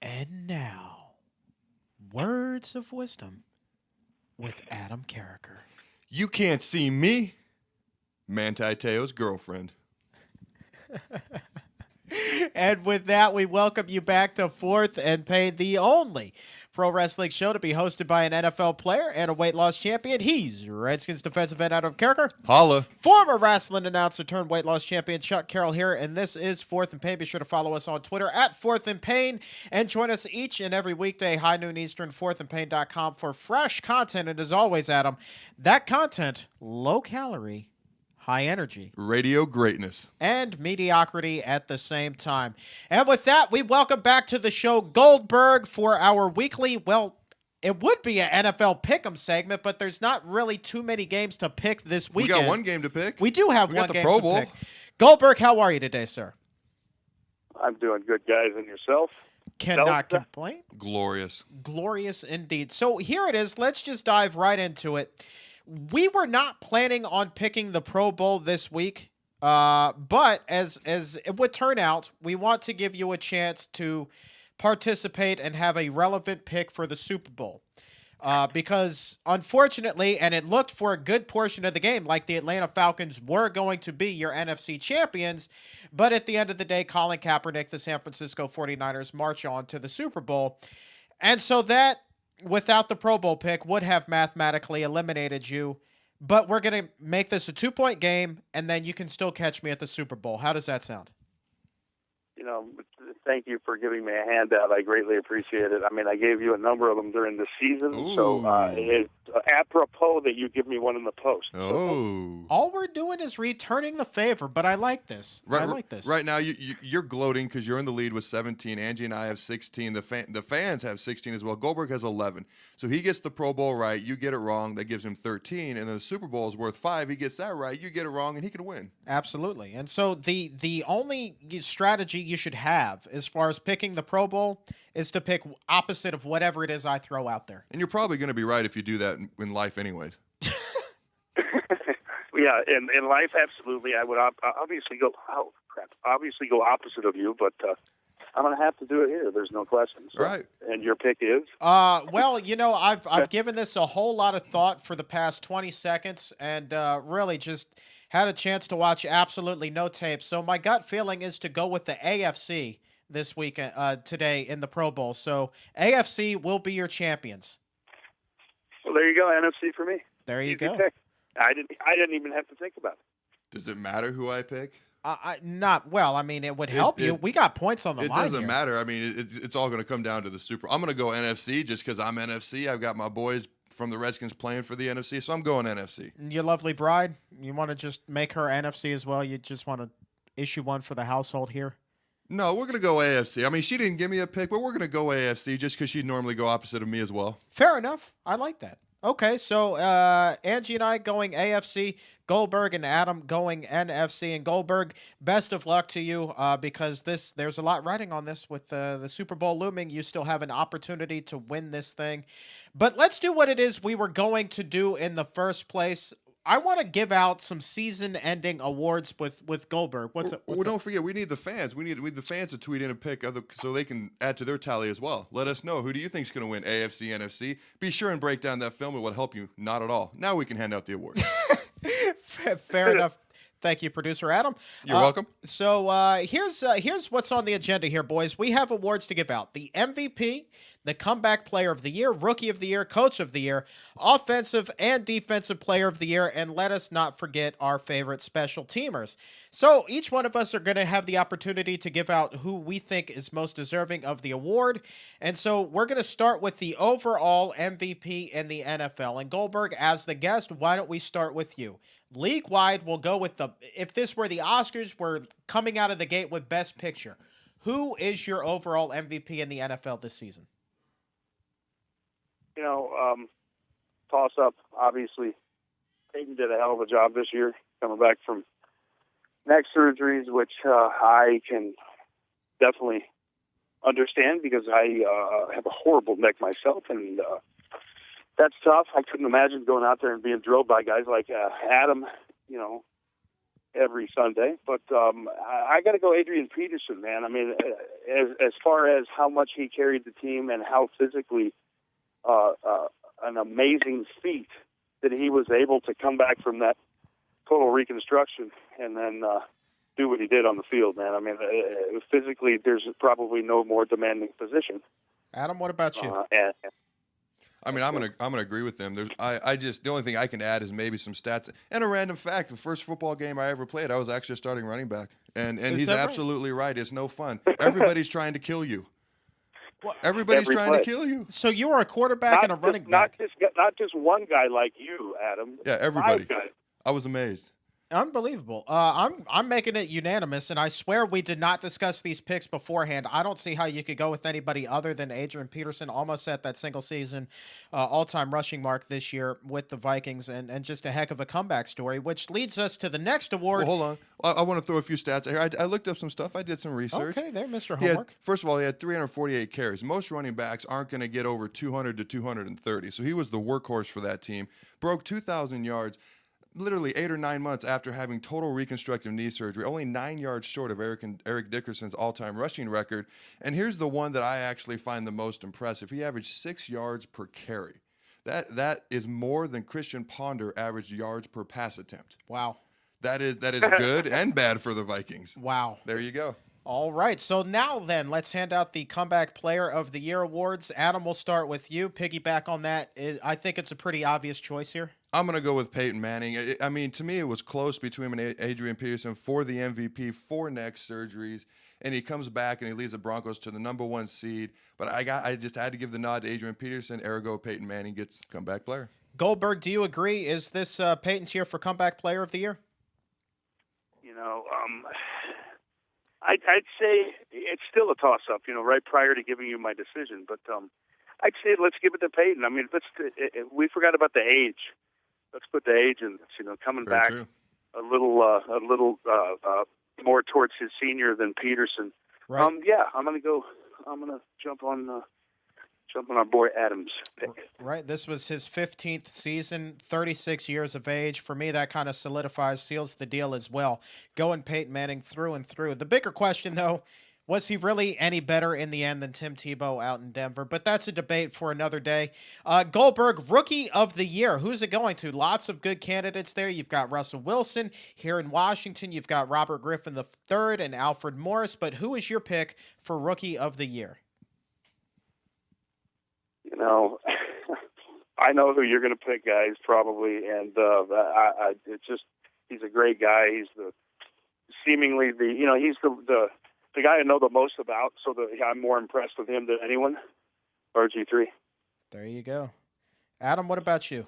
And now, words of wisdom with Adam Carriker. You can't see me, Manti Te'o's girlfriend. And with that, we welcome you back to Fourth and Pain, the only pro wrestling show to be hosted by an NFL player and a weight loss champion. He's Redskins defensive end Adam Carriker. Holla. Former wrestling announcer turned weight loss champion Chuck Carroll here, and this is Fourth and Pain. Be sure to follow us on Twitter at Fourth and Pain, and join us each and every weekday, high noon Eastern, fourthandpain.com for fresh content. And as always, Adam, that content, low calorie, high energy, Radio greatness, and mediocrity at the same time. And with that, we welcome back to the show Goldberg for our weekly, well, it would be an NFL Pick'em segment, but there's not really too many games to pick this weekend. We got one game to pick. We do have we one got the game Pro to Bowl. pick. Goldberg, how are you today, sir? I'm doing good, guys, and yourself? Cannot Delta? complain. Glorious. Glorious indeed. So here it is. Let's just dive right into it. We were not planning on picking the Pro Bowl this week, but as it would turn out, we want to give you a chance to participate and have a relevant pick for the Super Bowl. Because unfortunately, and it looked for a good portion of the game like the Atlanta Falcons were going to be your NFC champions, but at the end of the day, Colin Kaepernick, the San Francisco 49ers, march on to the Super Bowl. And so that, without the Pro Bowl pick, would have mathematically eliminated you. But we're going to make this a 2-point game, and then you can still catch me at the Super Bowl. How does that sound? You know, thank you for giving me a handout. I greatly appreciate it. I mean, I gave you a number of them during the season, so it's apropos that you give me one in the post. Oh. All we're doing is returning the favor, but I like this. Right, I like this. Right now, you're gloating because you're in the lead with 17. Angie and I have 16. The fans have 16 as well. Goldberg has 11. So he gets the Pro Bowl right. You get it wrong. That gives him 13. And then the Super Bowl is worth 5. He gets that right. You get it wrong, and he can win. Absolutely. And so the only strategy you should have as far as picking the Pro Bowl is to pick opposite of whatever it is I throw out there. And you're probably going to be right if you do that in life anyways. Yeah, in life, absolutely. I would obviously go. Oh crap! Obviously, go opposite of you, but I'm going to have to do it here. There's no question. So, right. And your pick is? Well, you know, I've given this a whole lot of thought for the past 20 seconds, and really just had a chance to watch absolutely no tape. So my gut feeling is to go with the AFC this weekend, today in the Pro Bowl. So AFC will be your champions. Well, there you go. NFC for me. There you go. Pick. I didn't even have to think about it. Does it matter who I pick? Not well. I mean, it would help you. We got points on the line. It doesn't here. matter. I mean, it's all going to come down to the Super. I'm going to go NFC just because I'm NFC. I've got my boys from the Redskins playing for the NFC, so I'm going NFC. Your lovely bride, you want to just make her NFC as well? You just want to issue one for the household here? No, we're going to go AFC. I mean, she didn't give me a pick, but we're going to go AFC just because she'd normally go opposite of me as well. Fair enough. I like that. Okay, so Angie and I going AFC, Goldberg and Adam going NFC. And Goldberg, best of luck to you because there's a lot riding on this with the Super Bowl looming. You still have an opportunity to win this thing. But let's do what it is we were going to do in the first place. I want to give out some season-ending awards with Goldberg. Don't forget, we need the fans. We need the fans to tweet in and pick so they can add to their tally as well. Let us know, who do you think is going to win, AFC, NFC? Be sure and break down that film. It will help you. Not at all. Now we can hand out the awards. Fair enough. Thank you, producer Adam. You're welcome. So here's what's on the agenda here, boys. We have awards to give out. The MVP, the Comeback Player of the Year, Rookie of the Year, Coach of the Year, Offensive and Defensive Player of the Year, and let us not forget our favorite special teamers. So each one of us are going to have the opportunity to give out who we think is most deserving of the award. And so we're going to start with the overall MVP in the NFL. And Goldberg, as the guest, why don't we start with you? League-wide, we'll go with if this were the Oscars, we're coming out of the gate with Best Picture. Who is your overall MVP in the NFL this season? You know, toss-up, obviously. Peyton did a hell of a job this year, coming back from neck surgeries, which I can definitely understand because I have a horrible neck myself, and that's tough. I couldn't imagine going out there and being drilled by guys like Adam, you know, every Sunday. But I got to go Adrian Peterson, man. I mean, as far as how much he carried the team and how physically an amazing feat that he was able to come back from that total reconstruction and then do what he did on the field, man. I mean, physically, there's probably no more demanding position. Adam, what about you? I mean, I'm gonna agree with them. The only thing I can add is maybe some stats and a random fact. The first football game I ever played, I was actually a starting running back, and he's absolutely right. It's no fun. Everybody's trying to kill you. Everybody's trying to kill you. So you were a quarterback and a running back. Not just one guy like you, Adam. Yeah, everybody. I was amazed. Unbelievable. I'm making it unanimous, and I swear we did not discuss these picks beforehand. I don't see how you could go with anybody other than Adrian Peterson, almost at that single season all-time rushing mark this year with the Vikings, and just a heck of a comeback story, which leads us to the next award. Well, hold on. I want to throw a few stats here. I looked up some stuff. I did some research. Okay, there, Mr. Homework. First of all, he had 348 carries. Most running backs aren't going to get over 200 to 230, so he was the workhorse for that team. Broke 2,000 yards. Literally 8 or 9 months after having total reconstructive knee surgery, only 9 yards short of Eric Dickerson's all-time rushing record. And here's the one that I actually find the most impressive. He averaged 6 yards per carry. That is more than Christian Ponder averaged yards per pass attempt. Wow. That is good and bad for the Vikings. Wow. There you go. All right. So now then, let's hand out the Comeback Player of the Year awards. Adam, we'll start with you. Piggyback on that. I think it's a pretty obvious choice here. I'm going to go with Peyton Manning. I mean, to me, it was close between him and Adrian Peterson for the MVP, 4 neck surgeries, and he comes back and he leads the Broncos to the #1 seed. But I just had to give the nod to Adrian Peterson. Ergo, Peyton Manning gets Comeback Player. Goldberg, do you agree? Is this Peyton's year for Comeback Player of the Year? You know, I'd say it's still a toss-up, you know, right prior to giving you my decision. But I'd say let's give it to Peyton. I mean, we forgot about the age. Let's put the age in this, you know, coming Very back true. a little more towards his senior than Peterson. Right. Yeah, I'm gonna jump on our boy Adams' pick. Right. This was his 15th season, 36 years of age. For me, that kind of seals the deal as well. Going Peyton Manning through and through. The bigger question, though, was he really any better in the end than Tim Tebow out in Denver? But that's a debate for another day. Goldberg, Rookie of the Year. Who's it going to? Lots of good candidates there. You've got Russell Wilson. Here in Washington, you've got Robert Griffin III and Alfred Morris. But who is your pick for Rookie of the Year? You know, I know who you're going to pick, guys, probably. And he's a great guy. He's he's the guy I know the most about, so I'm more impressed with him than anyone. RG3. There you go. Adam, what about you?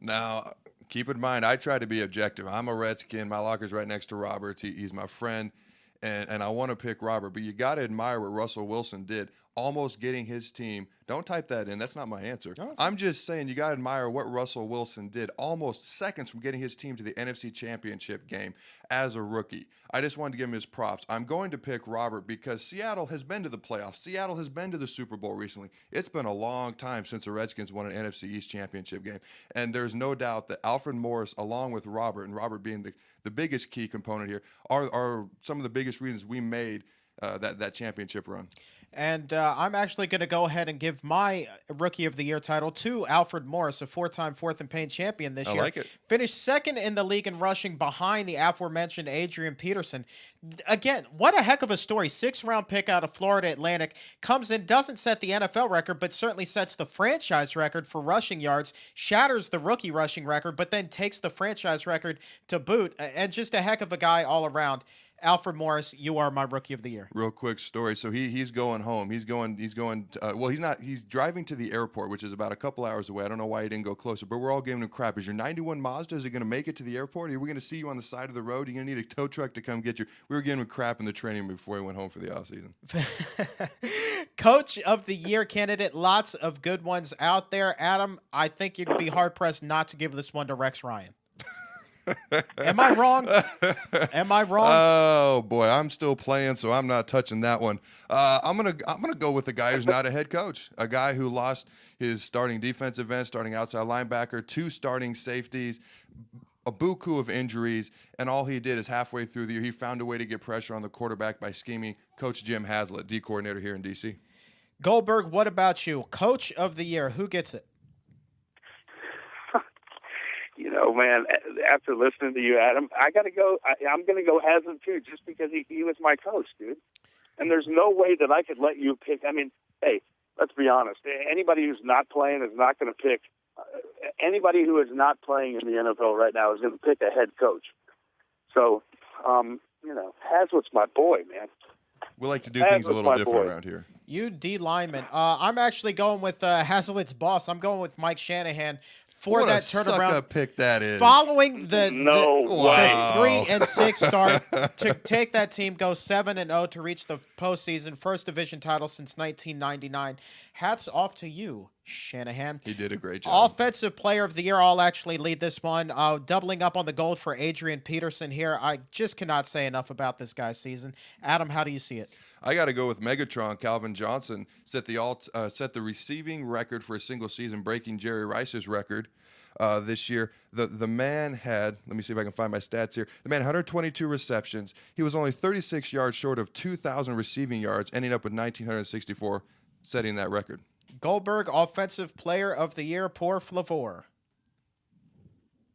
Now, keep in mind, I try to be objective. I'm a Redskin. My locker's right next to Robert's. He's my friend, and I want to pick Robert. But you got to admire what Russell Wilson did, almost getting his team. Don't type that in. That's not my answer. Oh. I'm just saying you got to admire what Russell Wilson did, almost seconds from getting his team to the NFC Championship game as a rookie. I just wanted to give him his props. I'm going to pick Robert because Seattle has been to the playoffs. Seattle has been to the Super Bowl recently. It's been a long time since the Redskins won an NFC East Championship game. And there's no doubt that Alfred Morris, along with Robert, and Robert being the biggest key component here, are some of the biggest reasons we made that championship run. And I'm actually going to go ahead and give my Rookie of the Year title to Alfred Morris, a 4-time Fourth and Pain champion this year. I like it. Finished second in the league in rushing behind the aforementioned Adrian Peterson. Again, what a heck of a story. 6th-round pick out of Florida Atlantic. Comes in, doesn't set the NFL record, but certainly sets the franchise record for rushing yards. Shatters the rookie rushing record, but then takes the franchise record to boot. And just a heck of a guy all around. Alfred Morris, you are my Rookie of the Year. Real quick story. So he's going home. He's driving to the airport, which is about a couple hours away. I don't know why he didn't go closer, but we're all giving him crap. Is your 91 Mazda, is it going to make it to the airport? Are we going to see you on the side of the road? Are you going to need a tow truck to come get you? We were giving him crap in the training before he went home for the offseason. Coach of the Year candidate, lots of good ones out there. Adam, I think you'd be hard-pressed not to give this one to Rex Ryan. Am I wrong? Oh boy, I'm still playing, so I'm not touching that one. I'm gonna go with the guy who's not a head coach, a guy who lost his starting defensive end, starting outside linebacker, 2 starting safeties. a buku of injuries, and all he did is halfway through the year, he found a way to get pressure on the quarterback by scheming. Coach Jim Haslett, D coordinator here in D.C. Goldberg, what about you? Coach of the year, who gets it? You know, man, after listening to you, Adam, I got to go. I'm going to go Haslett, too, just because he was my coach, dude. And there's no way that I could let you pick. I mean, hey, let's be honest. Anybody who's not playing is not going to pick. Anybody who is not playing in the NFL right now is going to pick a head coach. So, you know, Hazlett's my boy, man. We like to do things a little different boy. around here. You D lineman. I'm actually going with Hazlett's boss. I'm going with Mike Shanahan for What that a turnaround. suck-up pick that is. Following the way. 3-6 start to take that team go 7-0 to reach the postseason, first division title since 1999. Hats off to you, Shanahan. He did a great job. Offensive player of the year. I'll actually lead this one. Doubling up on the gold for Adrian Peterson here. I just cannot say enough about this guy's season. Adam, how do you see it? I got to go with Megatron. Calvin Johnson set the receiving record for a single season, breaking Jerry Rice's record this year. The man had, let me see if I can find my stats here. The man had 122 receptions. He was only 36 yards short of 2,000 receiving yards, ending up with 1,964, setting that record. Goldberg, offensive player of the year, pour Flavor.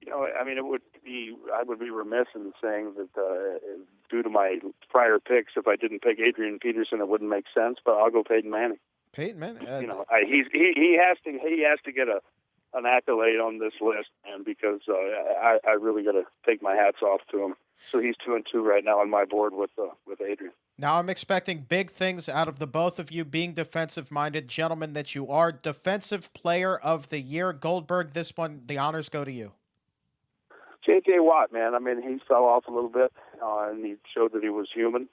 You know, I mean, I would be remiss in saying that due to my prior picks, if I didn't pick Adrian Peterson, it wouldn't make sense. But I'll go Peyton Manning. Peyton Manning. You know, he has to get an accolade on this list, and because I really got to take my hats off to him. So he's 2-2 right now on my board with Adrian. Now I'm expecting big things out of the both of you, being defensive-minded gentlemen that you are. Defensive player of the year, Goldberg. This one, the honors go to you. J.J. Watt, man. I mean, he fell off a little bit, and he showed that he was human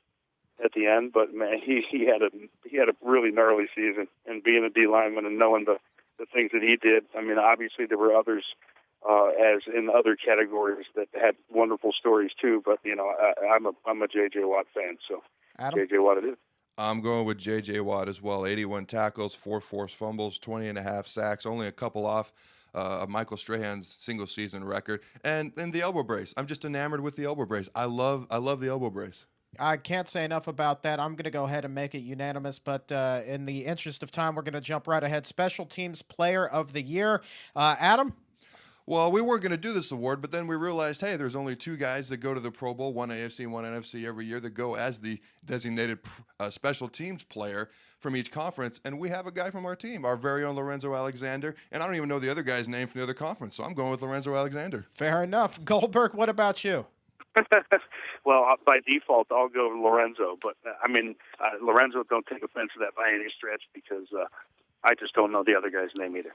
at the end. But man, he had a really gnarly season, and being a D lineman and knowing the things that he did. I mean, obviously there were others, as in other categories, that had wonderful stories too. But you know, I'm a J.J. Watt fan, so Adam? J.J. Watt it is. I'm going with J.J. Watt as well. 81 tackles, 4 forced fumbles, 20.5 sacks, only a couple off of Michael Strahan's single season record. And the elbow brace. I'm just enamored with the elbow brace. I love the elbow brace. I can't say enough about that. I'm going to go ahead and make it unanimous, but in the interest of time, we're going to jump right ahead. Special Teams Player of the Year. Adam? Well, we weren't going to do this award, but then we realized, hey, there's only 2 guys that go to the Pro Bowl, one AFC and one NFC every year, that go as the designated special teams player from each conference, and we have a guy from our team, our very own Lorenzo Alexander, and I don't even know the other guy's name from the other conference, so I'm going with Lorenzo Alexander. Fair enough. Goldberg, what about you? Well, by default, I'll go Lorenzo, but I mean, Lorenzo, don't take offense to that by any stretch, because I just don't know the other guy's name either.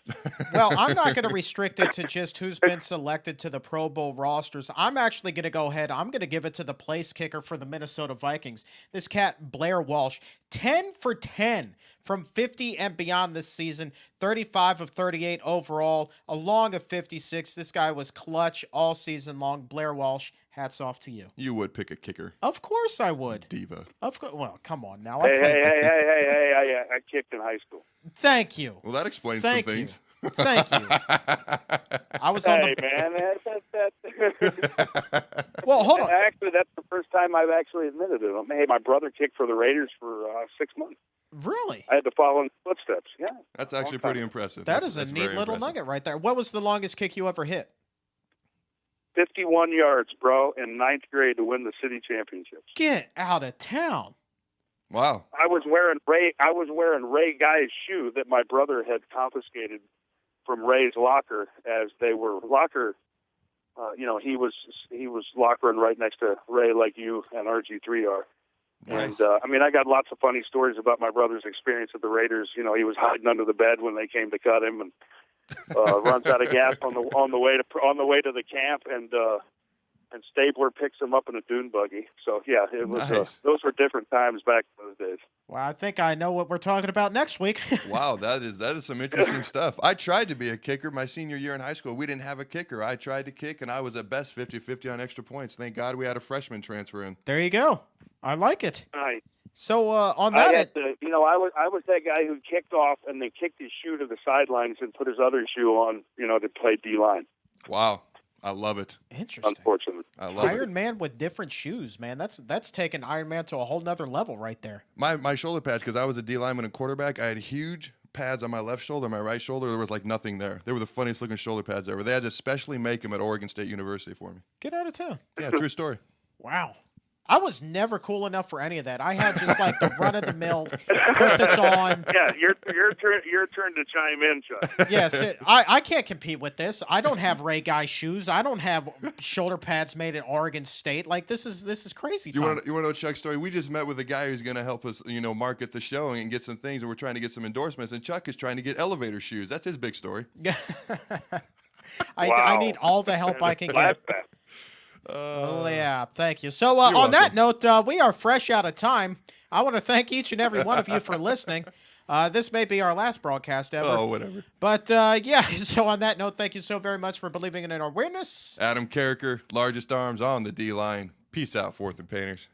Well, I'm not going to restrict it to just who's been selected to the Pro Bowl rosters. I'm actually going to go ahead. I'm going to give it to the place kicker for the Minnesota Vikings. This cat, Blair Walsh, 10 for 10 from 50 and beyond this season, 35 of 38 overall, a long of 56. This guy was clutch all season long. Blair Walsh, hats off to you. You would pick a kicker. Of course I would. Diva. Of course. Well, come on now. Hey, I kicked in high school. Thank you. Well, that explains Thank some you. things. Thank you. I was on Hey, the... man. Well, hold on. Actually, that's the first time I've actually admitted it. Hey, my brother kicked for the Raiders for 6 months. Really? I had to follow in his footsteps. Yeah. That's actually pretty impressive. That's That's a neat very little impressive. nugget right there. What was the longest kick you ever hit? 51 yards, bro, in 9th grade to win the city championships. Get out of town. Wow. I was wearing Ray Guy's shoe that my brother had confiscated from Ray's locker, as they were locker. He was lockering right next to Ray, like you and RG3 are. Nice. And I got lots of funny stories about my brother's experience at the Raiders. You know, he was hiding under the bed when they came to cut him, and runs out of gas on the way to the camp, and Stabler picks him up in a dune buggy. So yeah, it was Nice. those were different times back in those days. Well, I think I know what we're talking about next week. Wow, that is some interesting stuff. I tried to be a kicker my senior year in high school. We didn't have a kicker. I tried to kick, and I was at best 50-50 on extra points. Thank God we had a freshman transfer in. There you go. I like it. Right. So on I that, had to, I was that guy who kicked off and then kicked his shoe to the sidelines and put his other shoe on, to play D-line. Wow. I love it. Interesting. unfortunately. I love it. Iron Man with different shoes, man. That's taking Iron Man to a whole nother level right there. My shoulder pads, because I was a D lineman and quarterback, I had huge pads on my left shoulder, my right shoulder. There was like nothing there. They were the funniest looking shoulder pads ever. They had to specially make them at Oregon State University for me. Get out of town. Yeah, true story. Wow. I was never cool enough for any of that. I had just like the run of the mill, put this on. Yeah, your turn to chime in, Chuck. Yes, I can't compete with this. I don't have Ray Guy shoes. I don't have shoulder pads made at Oregon State. Like this is crazy. You want to know Chuck's story? We just met with a guy who's going to help us, market the show and get some things, and we're trying to get some endorsements. And Chuck is trying to get elevator shoes. That's his big story. Yeah. I Wow. need all the help I can Glad get. that. Oh, yeah, thank you. So You're on that note, we are fresh out of time. I want to thank each and every one of you for listening. This may be our last broadcast ever. Oh, whatever. But, yeah, so on that note, thank you so very much for believing in our awareness. Adam Carriker, largest arms on the D line. Peace out, Fourth and Painters.